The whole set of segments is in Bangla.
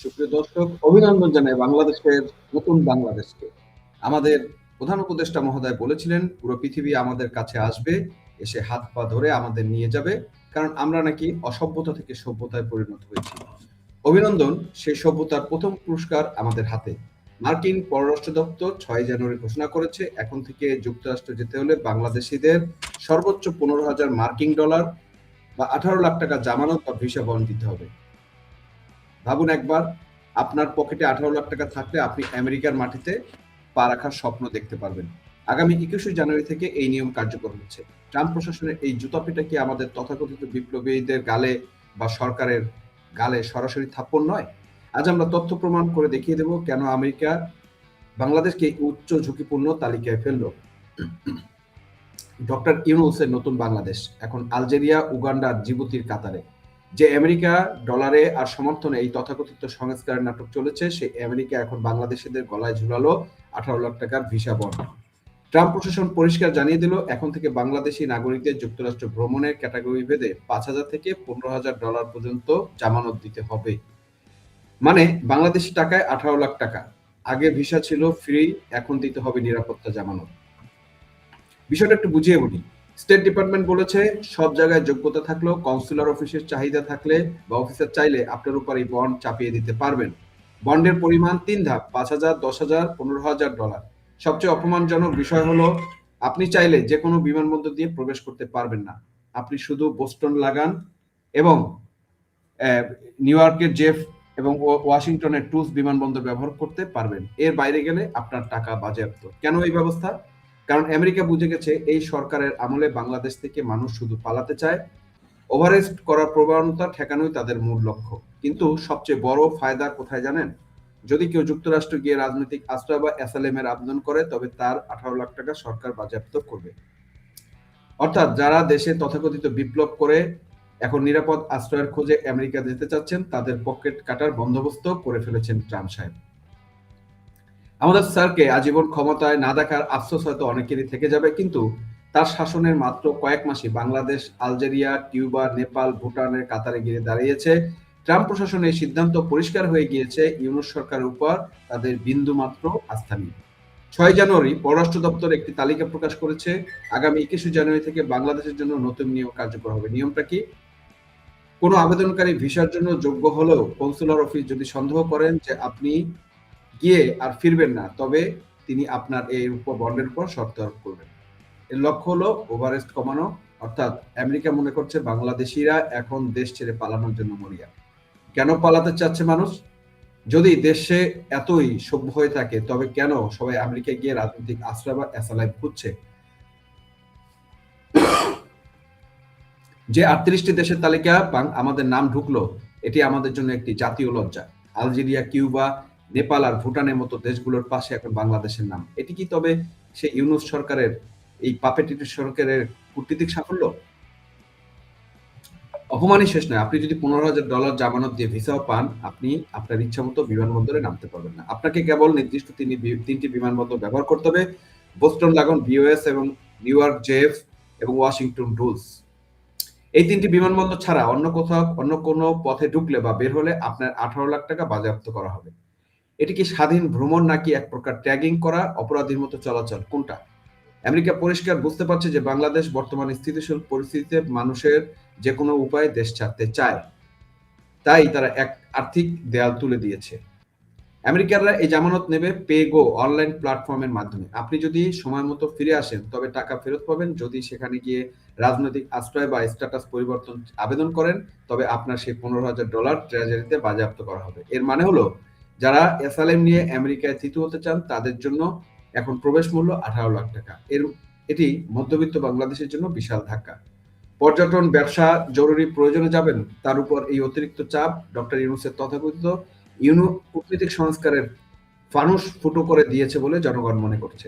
সুপ্রিয় দর্শক, অভিনন্দন জানাই বাংলাদেশের নতুন বাংলাদেশকে। আমাদের প্রধান উপদেষ্টা মহোদয় বলেছিলেন পুরো পৃথিবী আমাদের কাছে আসবে, এসে হাত পা ধরে আমাদের নিয়ে যাবে, কারণ আমরা নাকি অসভ্যতা থেকে সভ্যতায় পরিণত হয়েছি। অভিনন্দন, সেই সভ্যতার প্রথম পুরস্কার আমাদের হাতে। মার্কিন পররাষ্ট্র দপ্তর 6 জানুয়ারি ঘোষণা করেছে এখন থেকে যুক্তরাষ্ট্র যেতে হলে বাংলাদেশিদের সর্বোচ্চ $15,000 বা 18 লাখ টাকা জামানত বা ভিসা বন্ড দিতে হবে। ভাবুন একবার, আপনার পকেটে 18 লাখ টাকা থাকলে আপনি আমেরিকার মাটিতে পা রাখার স্বপ্ন দেখতে পারবেন। আগামী 21 জানুয়ারি থেকে এই নিয়ম কার্যকর হচ্ছে। ট্রাম্প প্রশাসনের এই জুতাপিটা কি আমাদের তথাকথিত বিপ্লবীদের গালে বা সরকারের গালে সরাসরি থাপ্পড় নয়? আজ আমরা তথ্য প্রমাণ করে দেখিয়ে দেব কেন আমেরিকা বাংলাদেশকে উচ্চ ঝুঁকিপূর্ণ তালিকায় ফেলল। ডক্টর ইউনূসের নতুন বাংলাদেশ এখন আলজেরিয়া, উগান্ডা আর জিবুতির কাতারে। যে আমেরিকা ডলারে আর সমর্থনে এই তথাকথিত সংস্কারের নাটক চলেছে, সেই আমেরিকা এখন বাংলাদেশিদের গলায় ঝুলালো 18 লাখ টাকার ভিসা বন্ড। ট্রাম্প প্রশাসন পরিষ্কার জানিয়ে দিল এখন থেকে বাংলাদেশি নাগরিকদের যুক্তরাষ্ট্র ভ্রমণের ক্যাটাগরি ভেদে $5,000 থেকে $15,000 পর্যন্ত জামানত দিতে হবে। মানে বাংলাদেশি টাকায় 18 লাখ টাকা। আগে ভিসা ছিল ফ্রি, এখন দিতে হবে নিরাপত্তা জামানত। বিষয়টা একটু বুঝিয়ে বলি। স্টেট ডিপার্টমেন্ট বলেছে সব জায়গায় যোগ্যতা থাকলেও কনসুলার অফিসের চাহিদা থাকলে বা অফিসার চাইলে আপনার উপর এই বন্ড চাপিয়ে দিতে পারবেন। বন্ডের পরিমাণ 3 ধাপ: 5,000, 10,000, $15,000। সবচেয়ে অপমানজনক বিষয় হলো আপনি চাইলে যে কোনো বিমানবন্দর দিয়ে প্রবেশ করতে পারবেন না। আপনি শুধু বোস্টন লাগান এবং নিউ ইয়র্কের জেফ এবং ওয়াশিংটনের টুলস বিমানবন্দর ব্যবহার করতে পারবেন। এর বাইরে গেলে আপনার টাকা বাজেয়াপ্ত। কেন এই ব্যবস্থা? কারণ আমেরিকা বুঝে গেছে এই সরকারের আমলে বাংলাদেশ থেকে মানুষ শুধু পালাতে চায়। ওভারেস্ট করার প্রবণতা ঠেকানোই তাদের মূল লক্ষ্য। কিন্তু সবচেয়ে বড় ফায়দা কোথায় জানেন? যদি কেউ যুক্তরাষ্ট্র গিয়ে রাজনৈতিক আশ্রয় বা অ্যাসাইলামের আবেদন করে, তবে তার 18 লাখ টাকা সরকার বাজেয়াপ্ত করবে। অর্থাৎ যারা দেশে তথাকথিত বিপ্লব করে এখন নিরাপদ আশ্রয়ের খোঁজে আমেরিকা যেতে চাচ্ছেন, তাদের পকেট কাটার বন্দোবস্ত করে ফেলেছেন ট্রাম্প সাহেব। আমাদের স্যারকে আজীবন ক্ষমতায় না দেখার আফসোস হয়তো অনেকেরই থেকে যাবে, কিন্তু তার শাসনের মাত্র কয়েক মাসে বাংলাদেশ, আলজেরিয়া, কিউবা, নেপাল, ভুটানের কাতারে গিয়ে দাঁড়িয়েছে। ট্রাম্প প্রশাসনের সিদ্ধান্ত পরিষ্কার হয়ে গিয়েছে ইউনূস সরকারের উপর তাদের বিন্দুমাত্র আস্থা নেই। 6 জানুয়ারি পররাষ্ট্র দপ্তর একটি তালিকা প্রকাশ করেছে। আগামী 21 জানুয়ারি থেকে বাংলাদেশের জন্য নতুন নিয়ম কার্যকর হবে। নিয়মটা কি? কোনো আবেদনকারী ভিসার জন্য যোগ্য হলেও কনসুলার অফিস যদি সন্দেহ করেন যে আপনি গিয়ে আর ফিরবেন না, তবে তিনি আপনার এই বন্ডের উপর শর্ত আরোপ করবেন। এর লক্ষ্য হলো ওভারেস্ট কমানো। অর্থাৎ আমেরিকা মনে করছে বাংলাদেশিরা এখন দেশ ছেড়ে পালানোর জন্য মরিয়া। কেন পালাতে চাচ্ছে মানুষ? যদি দেশে এতই সভ্য হয়ে থাকে, তবে কেন সবাই আমেরিকায় গিয়ে রাজনৈতিক আশ্রয় বা অ্যাসাইলাম খুঁজছে? যে 38টি দেশের তালিকা আমাদের নাম ঢুকলো, এটি আমাদের জন্য একটি জাতীয় লজ্জা। আলজেরিয়া, কিউবা, নেপাল আর ভুটানের মতো দেশগুলোর পাশে এখন বাংলাদেশের নাম। এটি কি তবে সে ইউনূস সরকারের, এই পাপেটিটি সরকারের কূটনীতিক সাফল্য? অপমানই শেষ নয়। আপনি যদি $15,000 জামানত দিয়ে ভিসাও পান, আপনি আপনার ইচ্ছামতো বিমানবন্দরে নামতে পারবেন না। আপনাকে কেবল নির্দিষ্ট তিনটি বিমানবন্দর ব্যবহার করতে হবে: বোস্টন লাগোন বিওএস এবং নিউ ইয়র্ক জেএফ এবং ওয়াশিংটন ডুলস। এই 3টি বিমানবন্দর ছাড়া অন্য কোনো পথে ঢুকলে বা বের হলে আপনার 18 লাখ টাকা বাজেয়াপ্ত করা হবে। এটি কি স্বাধীন ভ্রমণ নাকি এক প্রকার ট্যাগিং করা অপরাধীর মতো চলাচল? কোনটা? আমেরিকা পরিষ্কার বুঝতে পারছে যে বাংলাদেশ বর্তমানে স্থিতিশীল পরিস্থিতিতে মানুষের যে কোনো উপায়ে দেশ ছাড়তে চায়। তাই তারা এক আর্থিক দেয়াল তুলে দিয়েছে। আমেরিকানরা এই জামানত নেবে পেগো অনলাইন প্ল্যাটফর্মের মাধ্যমে। আপনি যদি সময় মতো ফিরে আসেন, তবে টাকা ফেরত পাবেন। যদি সেখানে গিয়ে রাজনৈতিক আশ্রয় বা স্ট্যাটাস পরিবর্তন আবেদন করেন, তবে আপনার সেই $15,000 ট্রেজারিতে বাজেয়াপ্ত করা হবে। এর মানে হলো যারা অ্যাসাইলাম নিয়ে আমেরিকায় থিতু হতে চান, তাদের জন্য এখন প্রবেশ মূল্য 18 লাখ টাকা। এটি মধ্যবিত্ত বাংলাদেশের জন্য বিশাল ধাক্কা। পর্যটন, ব্যবসা, জরুরি প্রয়োজনে যাবেন, তার উপর এই অতিরিক্ত চাপ ডক্টর ইউনূসের তথাকথিত কূটনীতিক সংস্কারের ফানুস ফুটো করে দিয়েছে বলে জনগণ মনে করছে।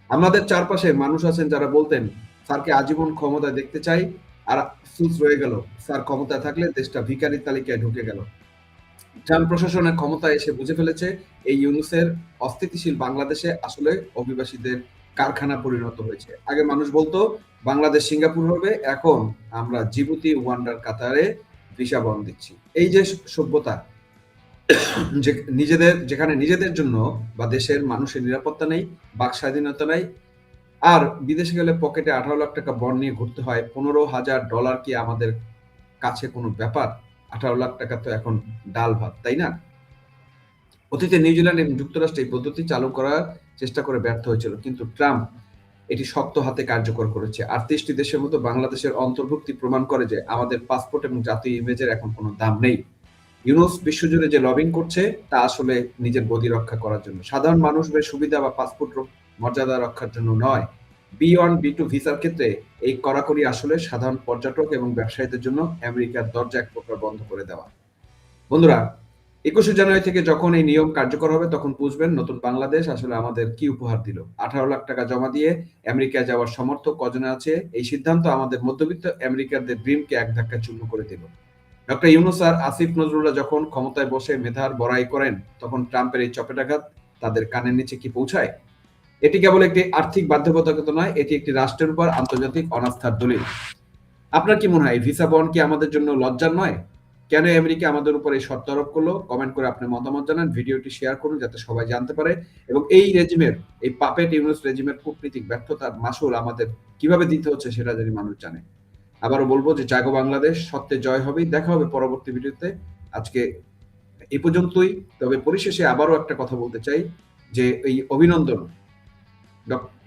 আমাদের চারপাশে মানুষ আছেন যারা বলতেন স্যারকে আজীবন ক্ষমতায় দেখতে চাই, আর আফসোস রয়ে গেল স্যার ক্ষমতায় থাকলে দেশটা ভিখারির তালিকায় ঢুকে গেল। ট্রাম্প প্রশাসনের ক্ষমতায় এসে বুঝে ফেলেছে এই ইউনূসের অস্থিতিশীল বাংলাদেশে আসলে অভিবাসীদের কারখানা পরিণত হয়েছে। আগে মানুষ বলতো বাংলাদেশ সিঙ্গাপুর হবে, এখন আমরা জিবুতি, উগান্ডার কাতারে ভিসা বন্ধ দিচ্ছি। এই যে সভ্যতা, যে যেখানে নিজেদের জন্য বা দেশের মানুষের নিরাপত্তা নেই, বাক স্বাধীনতা নাই, আর বিদেশে গেলে পকেটে 18 লাখ টাকা বন্ড নিয়ে ঘুরতে হয়। $15,000 কি আমাদের কাছে কোনো ব্যাপার? 18 লাখ টাকা তো এখন ডাল ভাত, তাই না? অতীতে নিউজিল্যান্ড এবং যুক্তরাষ্ট্র এই পদ্ধতি চালু করার চেষ্টা করে ব্যর্থ হয়েছিল, কিন্তু ট্রাম্প এটি শক্ত হাতে কার্যকর করেছে। 38টি দেশের মতো বাংলাদেশের অন্তর্ভুক্তি প্রমাণ করে যে আমাদের পাসপোর্ট এবং জাতীয় ইমেজের এখন কোনো দাম নেই। ইউনুস বিশ্বজুড়ে যে লবিং করছে তা আসলে নিজের গদি রক্ষা করার জন্য, সাধারণ মানুষের সুবিধা বা পাসপোর্ট মর্যাদা রক্ষার জন্য নয়। B1 B2 ভিসার ক্ষেত্রে এই কড়াকড়ি আসলে সাধারণ পর্যটক এবং ব্যবসায়ীদের জন্য আমেরিকার দরজা এক প্রকার বন্ধ করে দেওয়া। বন্ধুরা, 21শে জানুয়ারি থেকে যখন এই নিয়ম কার্যকর হবে তখন বুঝবেন নতুন বাংলাদেশ আসলে আমাদের কি উপহার দিল। 18 লাখ টাকা জমা দিয়ে আমেরিকায় যাওয়ার সমর্থক কজনে আছে, এই সিদ্ধান্ত আমাদের মধ্যবিত্ত আমেরিকানদের ড্রিমকে এক ধাক্কায় চূর্ণ করে দিল। ডক্টর ইউনূস আর আসিফ নজরুল্লাহ যখন ক্ষমতায় বসে মেধার বড়াই করেন, তখন ট্রাম্পের এই চপেটাঘাত তাদের কানের নিচে কি পৌঁছায়? এটি কেবল একটি আর্থিক বাধ্যবাধকতা নয়, এটি একটি রাষ্ট্রের উপর আন্তর্জাতিক অনাস্থার দলিল। আপনার কি মনে হয় ভিসা বন্ড কি আমাদের জন্য লজ্জার নয়? কেন আমেরিকা আমাদের উপর এই শর্ত আরোপ করলো? কমেন্ট করে আপনার মতামত জানান, ভিডিওটি শেয়ার করুন যাতে সবাই জানতে পারে, এবং এই রেজিমের, এই পাপেট ইউনূস রেজিমের কূটনীতিক ব্যর্থতার মাসুল আমাদের কিভাবে দিতে হচ্ছে সেটা যদি মানুষ জানে। আবারও বলবো যে জাগো বাংলাদেশ, সত্যের জয় হবেই। দেখা হবে পরবর্তী ভিডিওতে। আজকে এই পর্যন্তই। তবে পরিশেষে আবারও একটা কথা বলতে চাই যে এই অভিনন্দন,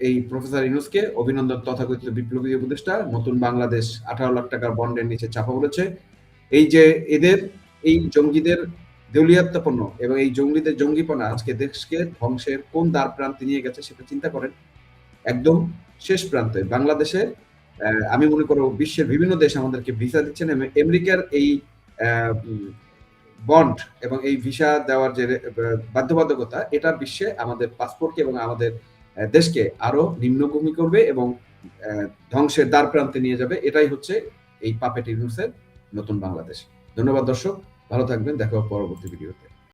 এই প্রফেসর ইউনূসকে অভিনন্দন, তথাকথিত বিপ্লবী উপদেষ্টা। নতুন বাংলাদেশ 18 লাখ টাকার বন্ডের নিচে চাপা পড়েছে। এই যে এদের, এই জঙ্গিদের দেউলিয়াত্মপন্ন এবং এই জঙ্গিদের জঙ্গিপনা আজকে দেশকে ধ্বংসের কোন দ্বার প্রান্তে নিয়ে গেছে সেটা চিন্তা করেন। একদম শেষ প্রান্তে বাংলাদেশে, আমি মনে করব বিশ্বের বিভিন্ন দেশ আমাদেরকে ভিসা দিচ্ছেন, এবং আমেরিকার এই বন্ড এবং এই ভিসা দেওয়ার যে বাধ্যবাধকতা, এটা বিশ্বে আমাদের পাসপোর্টকে এবং আমাদের দেশকে আরো নিম্নগামী করবে এবং ধ্বংসের দ্বার প্রান্তে নিয়ে যাবে। এটাই হচ্ছে এই পাপেট ইউনূসের নতুন বাংলাদেশ। ধন্যবাদ দর্শক, ভালো থাকবেন, দেখা হবে পরবর্তী ভিডিওতে।